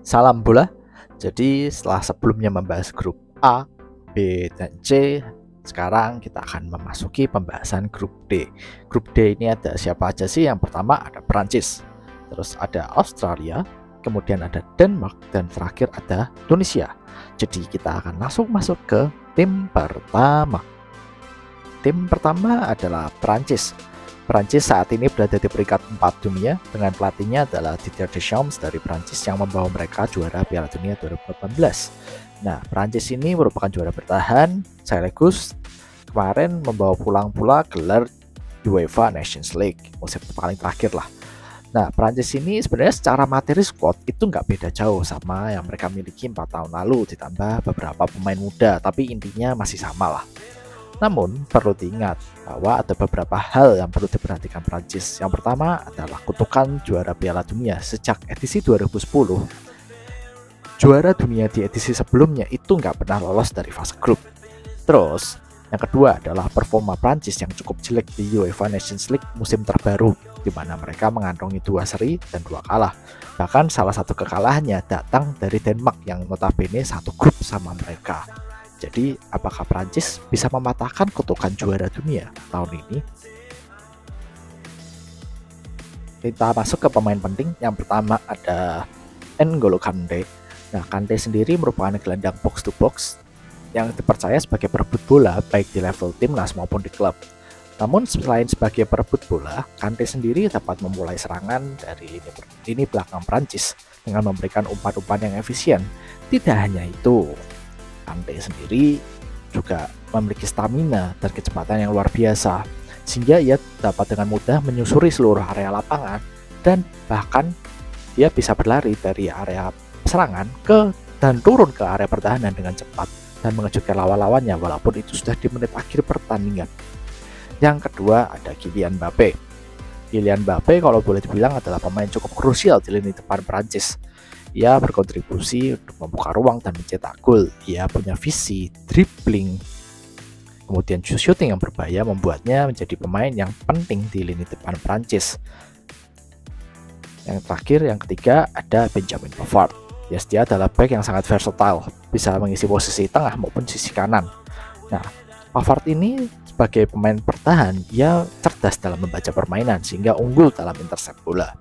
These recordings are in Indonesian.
Salam bola. Jadi setelah sebelumnya membahas grup A, B, dan C, sekarang kita akan memasuki pembahasan grup D. Grup D ini ada siapa aja sih? Yang pertama ada Prancis, terus ada Australia, kemudian ada Denmark, dan terakhir ada Tunisia. Jadi kita akan langsung masuk ke tim pertama. Tim pertama adalah Prancis. Prancis saat ini berada di peringkat 4 dunia dengan pelatihnya adalah Didier Deschamps dari Prancis yang membawa mereka juara Piala Dunia 2018. Nah, Prancis ini merupakan juara bertahan sekaligus kemarin membawa pulang pula gelar UEFA Nations League musim paling terakhir lah. Nah, Prancis ini sebenarnya secara materi squad itu nggak beda jauh sama yang mereka miliki 4 tahun lalu ditambah beberapa pemain muda, tapi intinya masih sama lah. Namun, perlu diingat bahwa ada beberapa hal yang perlu diperhatikan Prancis. Yang pertama adalah kutukan juara Piala Dunia sejak edisi 2010. Juara dunia di edisi sebelumnya itu nggak pernah lolos dari fase grup. Terus, yang kedua adalah performa Prancis yang cukup jelek di UEFA Nations League musim terbaru, di mana mereka mengantongi 2 seri dan 2 kalah. Bahkan salah satu kekalahannya datang dari Denmark yang notabene satu grup sama mereka. Jadi, apakah Prancis bisa mematahkan kutukan juara dunia tahun ini? Kita masuk ke pemain penting. Yang pertama ada N'Golo Kante. Nah, Kante sendiri merupakan gelandang box to box yang dipercaya sebagai perebut bola baik di level timnas maupun di klub. Namun selain sebagai perebut bola, Kante sendiri dapat memulai serangan dari lini belakang Prancis dengan memberikan umpan-umpan yang efisien. Tidak hanya itu, Kante sendiri juga memiliki stamina dan kecepatan yang luar biasa, sehingga ia dapat dengan mudah menyusuri seluruh area lapangan dan bahkan ia bisa berlari dari area serangan dan turun ke area pertahanan dengan cepat dan mengejutkan lawan-lawannya walaupun itu sudah di menit akhir pertandingan. Yang kedua ada Kylian Mbappé. Kylian Mbappé kalau boleh dibilang adalah pemain cukup krusial di lini depan Prancis. Ia berkontribusi untuk membuka ruang dan mencetak gol. Ia punya visi, dribbling, kemudian shooting yang berbahaya membuatnya menjadi pemain yang penting di lini depan Prancis. Yang terakhir, yang ketiga ada Benjamin Pavard. Yes, dia adalah back yang sangat versatile, bisa mengisi posisi tengah maupun sisi kanan. Nah, Pavard ini sebagai pemain bertahan, ia cerdas dalam membaca permainan sehingga unggul dalam intercept bola.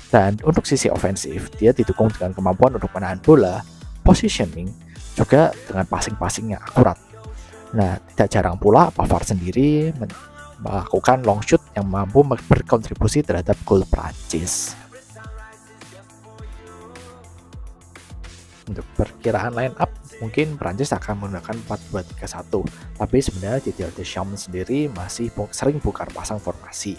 Dan untuk sisi ofensif, dia didukung dengan kemampuan untuk menahan bola, positioning, juga dengan passing-passing yang akurat. Nah, tidak jarang pula Pavard sendiri melakukan long shoot yang mampu berkontribusi terhadap gol Prancis. Untuk perkiraan line up, mungkin Prancis akan menggunakan 4-2-3-1, tapi sebenarnya Didier Deschamps sendiri masih sering bongkar pasang formasi.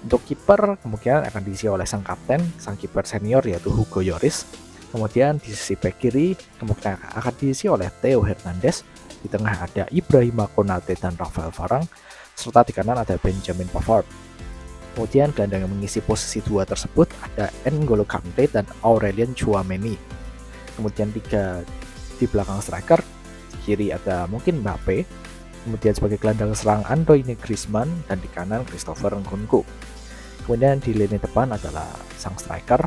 Untuk kiper kemungkinan akan diisi oleh sang kapten, sang kiper senior yaitu Hugo Lloris. Kemudian di sisi bek kiri kemungkinan akan diisi oleh Theo Hernandez. Di tengah ada Ibrahima Konate dan Rafael Varane, serta di kanan ada Benjamin Pavard. Kemudian gelandang yang mengisi posisi 2 tersebut ada N'Golo Kante dan Aurelien Tchouameni. Kemudian 3 di belakang striker, di kiri ada mungkin Mbappé. Kemudian sebagai gelandang serang Antoine Griezmann dan di kanan Christopher Nkunku. Kemudian di lini depan adalah sang striker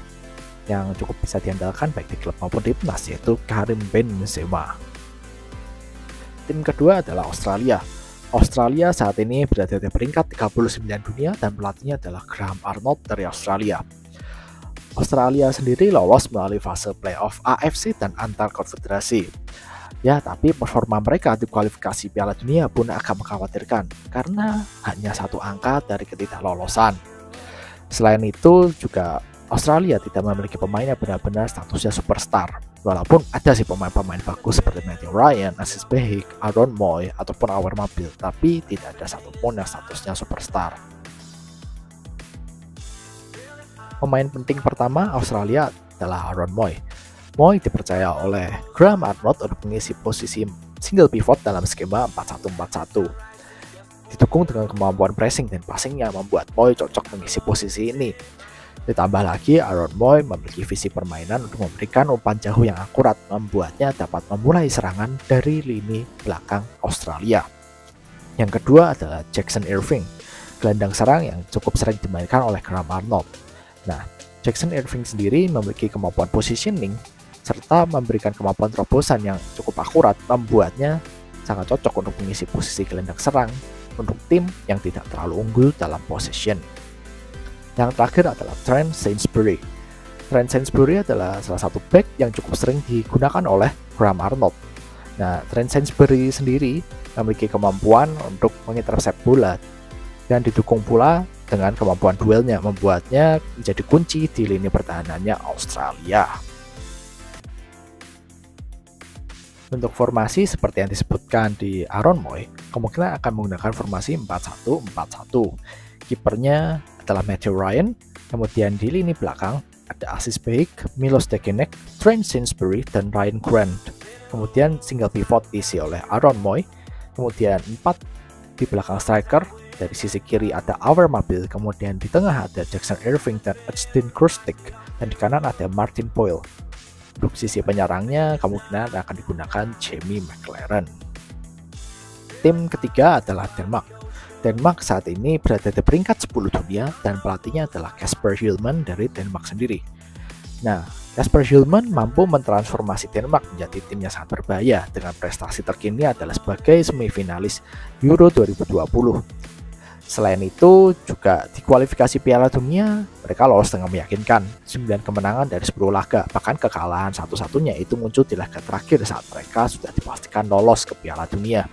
yang cukup bisa diandalkan baik di klub maupun di timnas yaitu Karim Benzema. Tim kedua adalah Australia. Australia saat ini berada di peringkat 39 dunia dan pelatihnya adalah Graham Arnold dari Australia. Australia sendiri lolos melalui fase playoff AFC dan antar konfederasi. Ya, tapi performa mereka di kualifikasi Piala Dunia pun agak mengkhawatirkan karena hanya 1 angka dari ketidaklolosan. Selain itu juga Australia tidak memiliki pemain yang benar-benar statusnya superstar. Walaupun ada sih pemain-pemain bagus seperti Matthew Ryan, Assis Behic, Aaron Moy, ataupun Awer Mabil, tapi tidak ada satupun yang statusnya superstar. Pemain penting pertama Australia adalah Aaron Moy. Moy dipercaya oleh Graham Arnold untuk mengisi posisi single pivot dalam skema 4-1-4-1. Didukung dengan kemampuan pressing dan passingnya membuat Moy cocok mengisi posisi ini. Ditambah lagi Aaron Moy memiliki visi permainan untuk memberikan umpan jauh yang akurat, membuatnya dapat memulai serangan dari lini belakang Australia. Yang kedua adalah Jackson Irving, gelandang serang yang cukup sering dimainkan oleh Graham Arnold. Nah, Jackson Irving sendiri memiliki kemampuan positioning serta memberikan kemampuan terobosan yang cukup akurat, membuatnya sangat cocok untuk mengisi posisi gelandang serang untuk tim yang tidak terlalu unggul dalam possession. Yang terakhir adalah Trent Sainsbury. Trent Sainsbury adalah salah satu back yang cukup sering digunakan oleh Graham Arnold. Nah, Trent Sainsbury sendiri memiliki kemampuan untuk mengintercept bola dan didukung pula dengan kemampuan duelnya, membuatnya menjadi kunci di lini pertahanannya Australia. Untuk formasi seperti yang disebutkan di Aaron Mooy, kemungkinan akan menggunakan formasi 4-1-4-1. Kipernya adalah Matthew Ryan, kemudian di lini belakang ada Assis Beik, Milos Degenek, Trent Sainsbury, dan Ryan Grant. Kemudian single pivot diisi oleh Aaron Mooy, kemudian 4 di belakang striker, dari sisi kiri ada Awer Mabil, kemudian di tengah ada Jackson Irving dan Edstein Krustik, dan di kanan ada Martin Boyle. Untuk sisi penyerangnya kemungkinan akan digunakan Jamie McLaren. Tim ketiga adalah Denmark. Denmark saat ini berada di peringkat 10 dunia dan pelatihnya adalah Kasper Hjulmand dari Denmark sendiri. Nah, Kasper Hjulmand mampu mentransformasi Denmark menjadi tim yang sangat berbahaya dengan prestasi terkini adalah sebagai semifinalis Euro 2020. Selain itu, juga di kualifikasi Piala Dunia, mereka lolos dengan meyakinkan 9 kemenangan dari 10 laga, bahkan kekalahan satu-satunya itu muncul di laga terakhir saat mereka sudah dipastikan lolos ke Piala Dunia.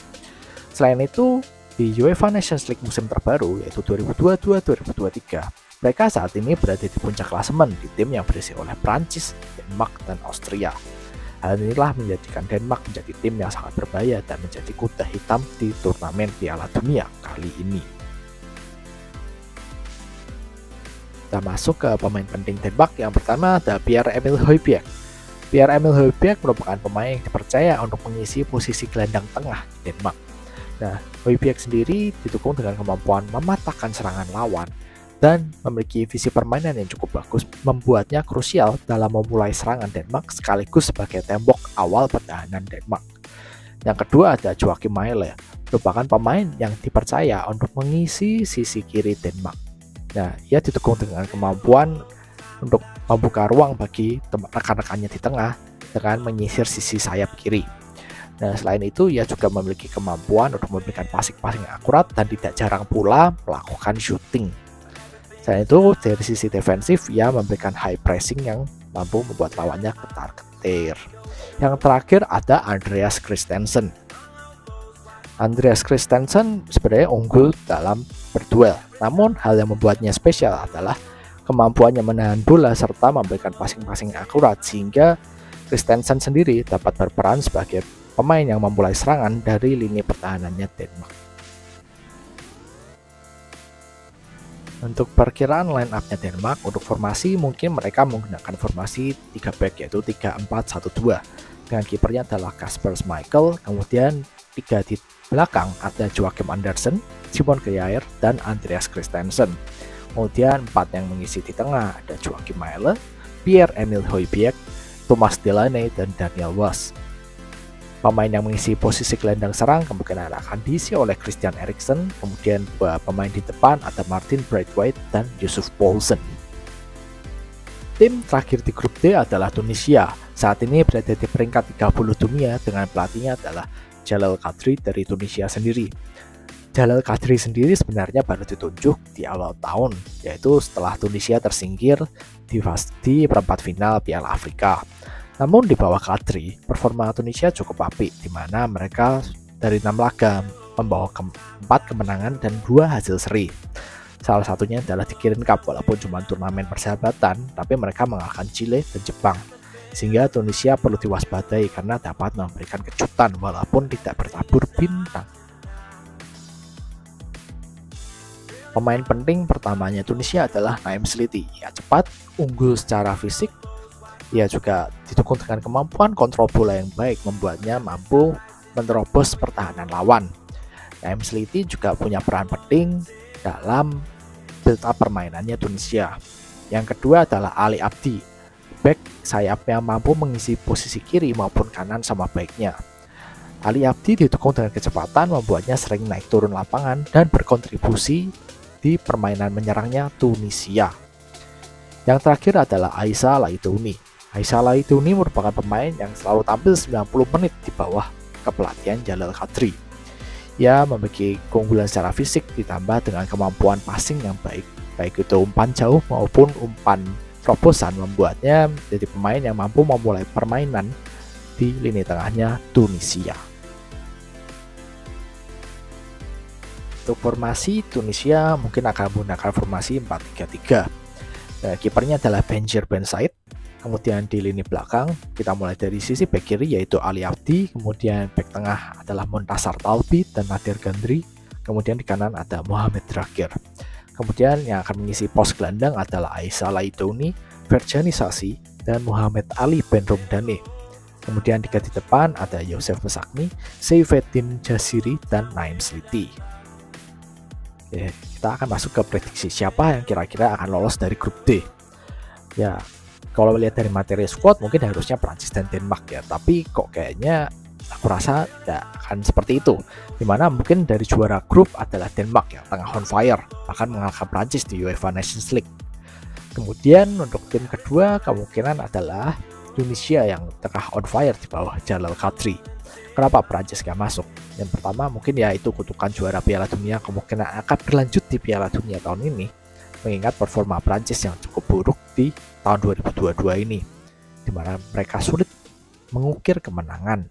Selain itu, di UEFA Nations League musim terbaru yaitu 2022-2023, mereka saat ini berada di puncak klasemen di tim yang berisi oleh Prancis, Denmark, dan Austria. Hal inilah menjadikan Denmark menjadi tim yang sangat berbahaya dan menjadi kuda hitam di turnamen Piala Dunia kali ini. Kita masuk ke pemain penting Denmark. Yang pertama ada Pierre-Emil Højbjerg. Pierre-Emil Højbjerg merupakan pemain yang dipercaya untuk mengisi posisi gelandang tengah di Denmark. Nah, Højbjerg sendiri didukung dengan kemampuan mematahkan serangan lawan dan memiliki visi permainan yang cukup bagus, membuatnya krusial dalam memulai serangan Denmark sekaligus sebagai tembok awal pertahanan Denmark. Yang kedua ada Joachim Mæhle, merupakan pemain yang dipercaya untuk mengisi sisi kiri Denmark. Nah, ia didukung dengan kemampuan untuk membuka ruang bagi rekan-rekannya di tengah dengan menyisir sisi sayap kiri. Nah, selain itu ia juga memiliki kemampuan untuk memberikan passing-passing yang akurat dan tidak jarang pula melakukan shooting. Selain itu, dari sisi defensif ia memberikan high pressing yang mampu membuat lawannya ketar-ketir. Yang terakhir ada Andreas Christensen. Andreas Christensen sebenarnya unggul dalam berduel, namun hal yang membuatnya spesial adalah kemampuannya menahan bola serta memberikan passing-passing akurat, sehingga Christensen sendiri dapat berperan sebagai pemain yang memulai serangan dari lini pertahanannya Denmark. Untuk perkiraan line up-nya Denmark, untuk formasi mungkin mereka menggunakan formasi 3 back yaitu 3-4-1-2 dengan kipernya adalah Kasper Schmeichel, kemudian 3 di belakang ada Joachim Andersen, Simon Kjær, dan Andreas Christensen. Kemudian 4 yang mengisi di tengah ada Joachim Mæhle, Pierre-Emil Højbjerg, Thomas Delaney, dan Daniel Wass. Pemain yang mengisi posisi gelandang serang kemungkinan akan diisi oleh Christian Eriksen, kemudian 2 pemain di depan ada Martin Braithwaite dan Yusuf Poulsen. Tim terakhir di grup D adalah Tunisia. Saat ini berada di peringkat 30 dunia dengan pelatihnya adalah Jalal Kadri dari Tunisia sendiri. Jalal Kadri sendiri sebenarnya baru ditunjuk di awal tahun, yaitu setelah Tunisia tersingkir di perempat final Piala Afrika. Namun di bawah Kadri, performa Tunisia cukup apik, di mana mereka dari 6 laga membawa 4 kemenangan dan 2 hasil seri. Salah satunya adalah di Kirin Cup, walaupun cuma turnamen persahabatan, tapi mereka mengalahkan Chile dan Jepang. Sehingga Tunisia perlu diwaspadai karena dapat memberikan kejutan walaupun tidak bertabur bintang. Pemain penting pertamanya Tunisia adalah Naim Sliti. Ia cepat, unggul secara fisik. Ia juga didukung dengan kemampuan kontrol bola yang baik, membuatnya mampu menerobos pertahanan lawan. Naim Sliti juga punya peran penting dalam build up permainannya Tunisia. Yang kedua adalah Ali Abdi, back sayap yang mampu mengisi posisi kiri maupun kanan sama baiknya. Ali Abdi didukung dengan kecepatan, membuatnya sering naik turun lapangan dan berkontribusi di permainan menyerangnya Tunisia. Yang terakhir adalah Aissa Laitouni. Aissa Laitouni merupakan pemain yang selalu tampil 90 menit di bawah kepelatihan Jalal Qadri. Ia memiliki keunggulan secara fisik ditambah dengan kemampuan passing yang baik itu umpan jauh maupun umpan terobosan, membuatnya menjadi pemain yang mampu memulai permainan di lini tengahnya Tunisia. Untuk formasi Tunisia mungkin akan menggunakan formasi 4-3-3. Kipernya adalah Benjir Ben Said. Kemudian di lini belakang kita mulai dari sisi bek kiri yaitu Ali Abdi, kemudian bek tengah adalah Montasar Talbi dan Nadir Gandri, kemudian di kanan ada Mohamed Drakir. Kemudian yang akan mengisi pos gelandang adalah Aissa Laitouni, Ferjani Sassi, dan Muhammad Ali Ben Romdani. Kemudian di garis depan ada Yosef Mesakni, Seyfeddin Jaziri, dan Naim Sliti. Oke, kita akan masuk ke prediksi siapa yang kira-kira akan lolos dari grup D. Ya, kalau melihat dari materi squad mungkin harusnya Prancis dan Denmark ya, tapi kok kayaknya aku rasa tidak akan seperti itu, dimana mungkin dari juara grup adalah Denmark yang tengah on fire, bahkan mengalahkan Prancis di UEFA Nations League. Kemudian untuk tim kedua kemungkinan adalah Tunisia yang tengah on fire di bawah Jalal Qadri. Kenapa Prancis gak masuk? Yang pertama mungkin ya itu kutukan juara Piala Dunia kemungkinan akan berlanjut di Piala Dunia tahun ini, mengingat performa Prancis yang cukup buruk di tahun 2022 ini, di mana mereka sulit mengukir kemenangan